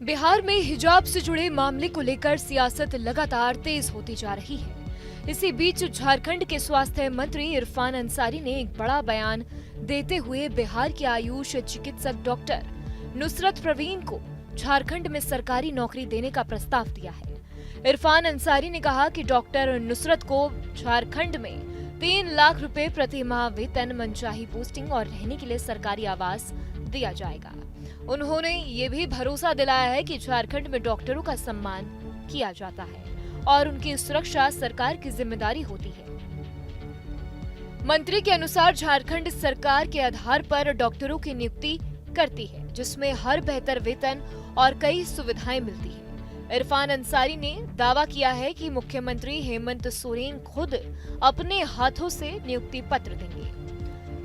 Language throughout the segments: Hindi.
बिहार में हिजाब से जुड़े मामले को लेकर सियासत लगातार तेज होती जा रही है। इसी बीच झारखंड के स्वास्थ्य मंत्री इरफान अंसारी ने एक बड़ा बयान देते हुए बिहार के आयुष चिकित्सक डॉक्टर नुसरत प्रवीण को झारखंड में सरकारी नौकरी देने का प्रस्ताव दिया है। इरफान अंसारी ने कहा कि डॉक्टर नुसरत को झारखंड में 3 लाख रुपए प्रति माह वेतन, मनचाही पोस्टिंग और रहने के लिए सरकारी आवास दिया जाएगा। उन्होंने ये भी भरोसा दिलाया है कि झारखंड में डॉक्टरों का सम्मान किया जाता है और उनकी सुरक्षा सरकार की जिम्मेदारी होती है। मंत्री के अनुसार झारखंड सरकार के आधार पर डॉक्टरों की नियुक्ति करती है, जिसमें हर बेहतर वेतन और कई सुविधाएं मिलती है। इरफान अंसारी ने दावा किया है कि मुख्यमंत्री हेमंत सोरेन खुद अपने हाथों से नियुक्ति पत्र देंगे।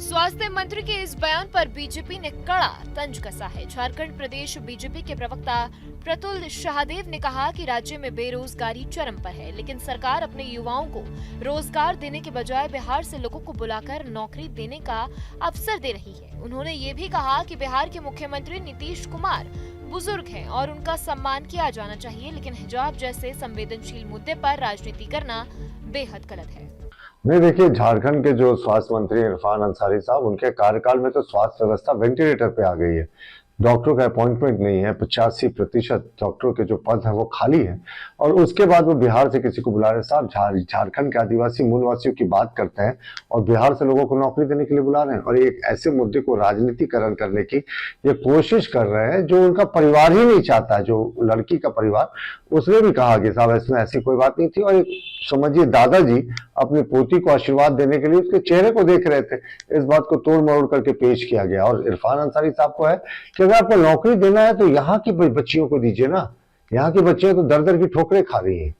स्वास्थ्य मंत्री के इस बयान पर बीजेपी ने कड़ा तंज कसा है। झारखंड प्रदेश बीजेपी के प्रवक्ता प्रतुल शाहदेव ने कहा कि राज्य में बेरोजगारी चरम पर है, लेकिन सरकार अपने युवाओं को रोजगार देने के बजाय बिहार से लोगों को बुलाकर नौकरी देने का अवसर दे रही है। उन्होंने ये भी कहा कि बिहार के मुख्यमंत्री नीतीश कुमार बुजुर्ग हैं और उनका सम्मान किया जाना चाहिए, लेकिन हिजाब जैसे संवेदनशील मुद्दे पर राजनीति करना बेहद गलत है। नहीं, देखिए, झारखंड के जो स्वास्थ्य मंत्री इरफान अंसारी साहब, उनके कार्यकाल में तो स्वास्थ्य व्यवस्था वेंटिलेटर पे आ गई है। डॉक्टरों का अपॉइंटमेंट नहीं है, 85% डॉक्टरों के जो पद हैं वो खाली है, और उसके बाद वो बिहार से किसी को बुला रहे। साहब, झारखंड के आदिवासी मूलवासियों की बात करते हैं और बिहार से लोगों को नौकरी देने के लिए बुला रहे हैं, और एक ऐसे मुद्दे को राजनीतिकरण करने की ये कोशिश कर रहे हैं जो उनका परिवार ही नहीं चाहता। जो लड़की का परिवार, उसने भी कहा कि साहब इसमें ऐसी कोई बात नहीं थी, और एक समझिए दादाजी अपनी पोती को आशीर्वाद देने के लिए उसके चेहरे को देख रहे थे। इस बात को तोड़ मरोड़ करके पेश किया गया, और इरफान अंसारी साहब को है कि अगर आपको नौकरी देना है तो यहाँ की बच्चियों को दीजिए ना। यहाँ की बच्चियां तो दर दर की ठोकरें खा रही हैं।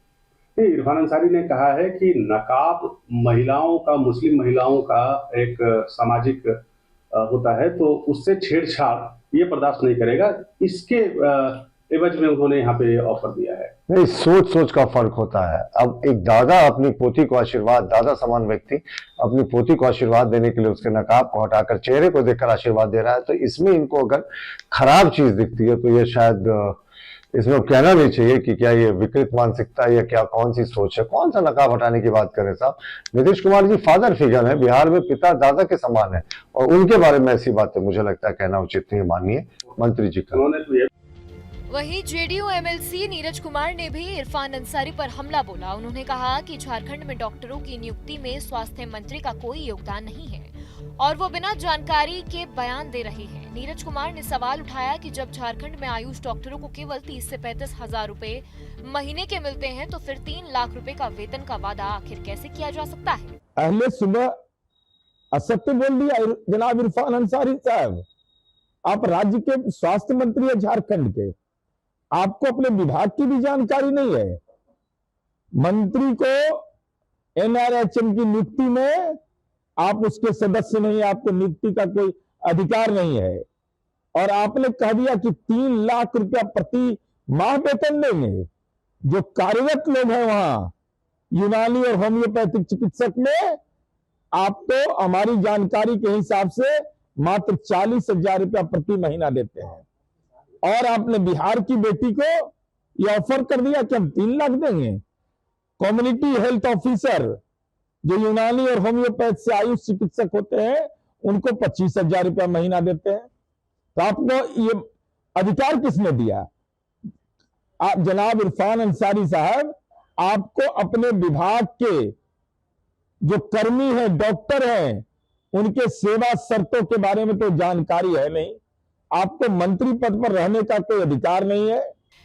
इरफान अंसारी ने कहा है कि नकाब महिलाओं का, मुस्लिम महिलाओं का एक सामाजिक होता है, तो उससे छेड़छाड़ ये बर्दाश्त नहीं करेगा। इसके एवज में उन्होंने यहाँ पे ऑफर दिया है। नहीं, सोच सोच का फर्क होता है। अब एक दादा अपनी पोती को आशीर्वाद, दादा समान व्यक्ति अपनी पोती को आशीर्वाद देने के लिए उसके नकाब को हटाकर चेहरे को देखकर आशीर्वाद दे रहा है, तो इसमें इनको अगर खराब चीज दिखती है तो ये शायद इसमें कहना नहीं चाहिए कि क्या ये विकृत मानसिकता या क्या, कौन सी सोच है। कौन सा नकाब हटाने की बात करें साहब? नीतीश कुमार जी फादर फिगर है, बिहार में पिता दादा के समान है, और उनके बारे में ऐसी बातें मुझे लगता है कहना उचित नहीं। मानिए मंत्री जी का। वहीं जेडीयू एमएलसी नीरज कुमार ने भी इरफान अंसारी पर हमला बोला। उन्होंने कहा कि झारखंड में डॉक्टरों की नियुक्ति में स्वास्थ्य मंत्री का कोई योगदान नहीं है और वो बिना जानकारी के बयान दे रहे हैं। नीरज कुमार ने सवाल उठाया कि जब झारखंड में आयुष डॉक्टरों को केवल 30 से 35 हजार रुपए महीने के मिलते हैं, तो फिर 3 लाख रुपए का वेतन का वादा आखिर कैसे किया जा सकता है? अहले सुबह असत्य बोल दिया जनाब इरफान अंसारी साहब। आप राज्य के स्वास्थ्य मंत्री है झारखंड के, आपको अपने विभाग की भी जानकारी नहीं है। मंत्री को एनआरएचएम की नियुक्ति में आप उसके सदस्य नहीं, आपको नियुक्ति का कोई अधिकार नहीं है, और आपने कह दिया कि 3 लाख रुपया प्रति माह वेतन देंगे। जो कार्यरत लोग हैं वहां यूनानी और होम्योपैथिक चिकित्सक में, आप तो हमारी जानकारी के हिसाब से मात्र 40,000 रुपया प्रति महीना देते हैं, और आपने बिहार की बेटी को यह ऑफर कर दिया कि हम 3 लाख देंगे। कम्युनिटी हेल्थ ऑफिसर जो यूनानी और होम्योपैथ से आयुष चिकित्सक होते हैं, उनको 25,000 रुपया महीना देते हैं। तो आपको ये अधिकार किसने दिया? आप जनाब इरफान अंसारी साहब, आपको अपने विभाग के जो कर्मी हैं, डॉक्टर हैं, उनके सेवा शर्तों के बारे में तो जानकारी है नहीं। आपको मंत्री पद पर रहने का कोई अधिकार नहीं है।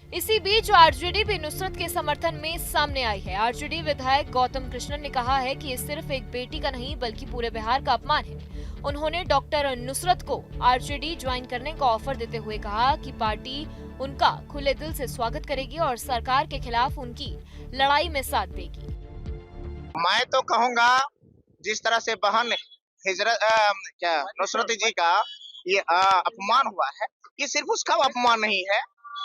इसी बीच आरजेडी भी नुसरत के समर्थन में सामने आई है। आरजेडी विधायक गौतम कृष्णन ने कहा है कि ये सिर्फ एक बेटी का नहीं बल्कि पूरे बिहार का अपमान है। उन्होंने डॉक्टर नुसरत को आरजेडी ज्वाइन करने का ऑफर देते हुए कहा कि पार्टी उनका खुले दिल से स्वागत करेगी और सरकार के खिलाफ उनकी लड़ाई में साथ देगी। मैं तो कहूँगा, जिस तरह से बहन नुसरत जी का ये अपमान हुआ है, ये सिर्फ उसका अपमान नहीं है,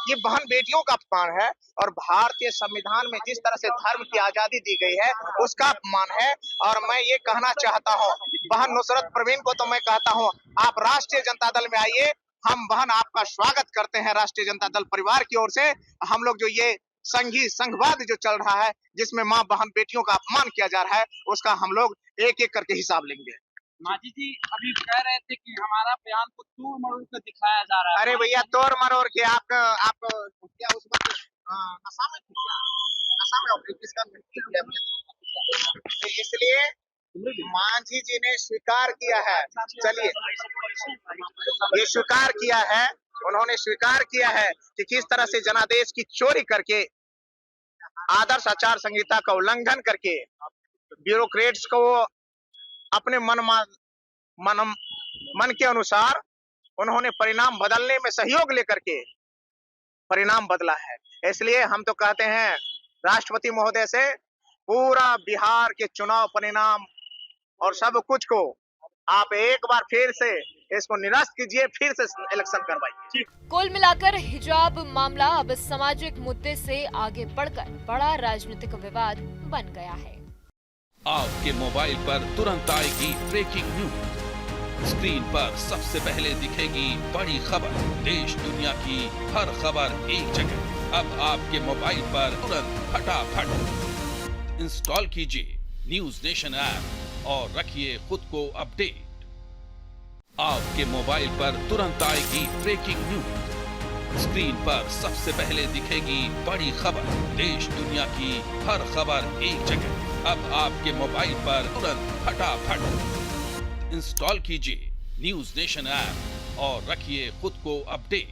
ये बहन बेटियों का अपमान है, और भारतीय संविधान में जिस तरह से धर्म की आजादी दी गई है उसका अपमान है। और मैं ये कहना चाहता हूँ बहन नुसरत प्रवीण को, तो मैं कहता हूँ आप राष्ट्रीय जनता दल में आइए, हम बहन आपका स्वागत करते हैं राष्ट्रीय जनता दल परिवार की ओर से। हम लोग जो ये संघी संघवाद जो चल रहा है, जिसमें माँ बहन बेटियों का अपमान किया जा रहा है, उसका हम लोग एक एक करके हिसाब लेंगे। माजी जी अभी कह रहे थे कि हमारा बयान को तोड़ मरोड़ कर दिखाया जा रहा है। अरे भैया तोड़ मरोड़ के आप क्या उस वक्त नशा में थे क्या? नशा में हो किसका इसलिए मांझी जी ने स्वीकार किया है। चलिए ये स्वीकार किया है, उन्होंने स्वीकार किया है कि किस तरह से जनादेश की चोरी करके, आदर्श आचार संहिता का उल्लंघन करके, ब्यूरोक्रेट्स को अपने मन के अनुसार उन्होंने परिणाम बदलने में सहयोग लेकर के परिणाम बदला है। इसलिए हम तो कहते हैं राष्ट्रपति महोदय से पूरा बिहार के चुनाव परिणाम और सब कुछ को आप एक बार फिर से इसको निरस्त कीजिए, फिर से इलेक्शन करवाइए। कुल मिलाकर हिजाब मामला अब सामाजिक मुद्दे से आगे बढ़कर बड़ा राजनीतिक विवाद बन गया है। आपके मोबाइल पर तुरंत आएगी ब्रेकिंग न्यूज। स्क्रीन पर सबसे पहले दिखेगी बड़ी खबर। देश दुनिया की हर खबर एक जगह। अब आपके मोबाइल पर तुरंत फटाफट इंस्टॉल कीजिए न्यूज नेशन ऐप और रखिए खुद को अपडेट। आपके मोबाइल पर तुरंत आएगी ब्रेकिंग न्यूज। स्क्रीन पर सबसे पहले दिखेगी बड़ी खबर। देश दुनिया की हर खबर एक जगह। अब आपके मोबाइल पर तुरंत फटाफट इंस्टॉल कीजिए न्यूज नेशन ऐप और रखिए खुद को अपडेट।